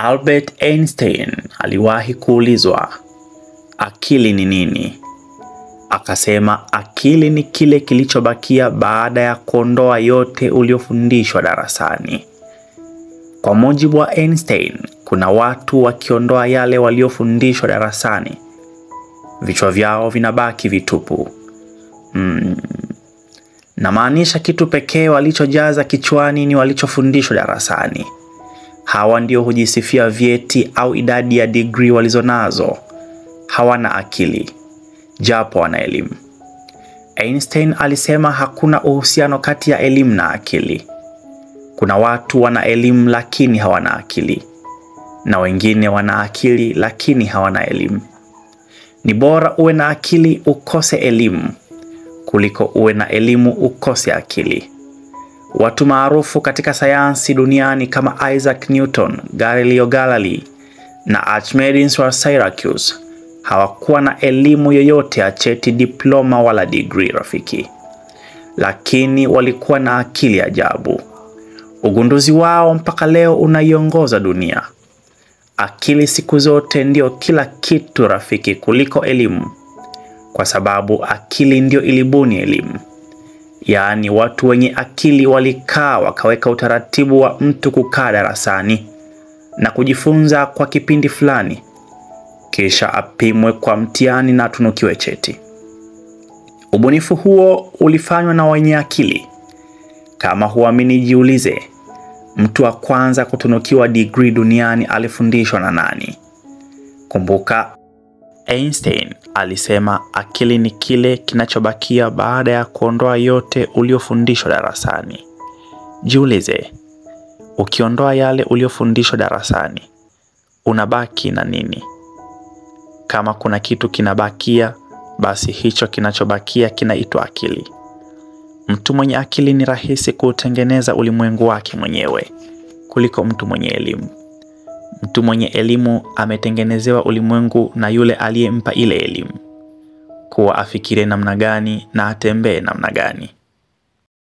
Albert Einstein aliwahi kuulizwa, akili ni nini? Akasema akili ni kile kilichobakia baada ya kuondoa yote uliofundishwa darasani. Kwa mujibu wa Einstein, kuna watu wakiondoa yale waliofundishwa darasani, vichwa vyao vinabaki vitupu. Namaanisha kitu pekee walichojaza kichwani ni walichofundishwa darasani. Hawa ndio hujisifia vyeti au idadi ya degree walizonazo. Hawana akili, japo wana elimu. Einstein alisema hakuna uhusiano kati ya elimu na akili. Kuna watu wana elimu lakini hawana akili, na wengine wana akili lakini hawana elimu. Ni bora uwe na akili ukose elimu kuliko uwe na elimu ukose akili. Watu maarufu katika sayansi duniani kama Isaac Newton, Galileo Galilei na Archimedes wa Syracuse hawakuwa na elimu yoyote ya cheti, diploma wala degree rafiki, lakini walikuwa na akili ajabu. Ugunduzi wao mpaka leo unaiongoza dunia. Akili siku zote ndio kila kitu rafiki kuliko elimu, kwa sababu akili ndio ilibuni elimu. Yaani watu wenye akili walikaa wakaweka utaratibu wa mtu kukaa darasani na kujifunza kwa kipindi fulani, kisha apimwe kwa mtihani na tunukiwe cheti. Ubunifu huo ulifanywa na wenye akili. Kama huamini, jiulize, mtu wa kwanza kutunukiwa degree duniani alifundishwa na nani? Kumbuka, Einstein alisema akili ni kile kinachobakia baada ya kuondoa yote uliofundishwa darasani. Jiulize, ukiondoa yale uliofundishwa darasani, unabaki na nini? Kama kuna kitu kinabakia, basi hicho kinachobakia kinaitwa akili. Mtu mwenye akili ni rahisi kutengeneza ulimwengu wake mwenyewe kuliko mtu mwenye elimu. Mtu mwenye elimu ametengenezewa ulimwengu na yule aliyempa ile elimu, kuwa afikire namna gani na atembee namna gani.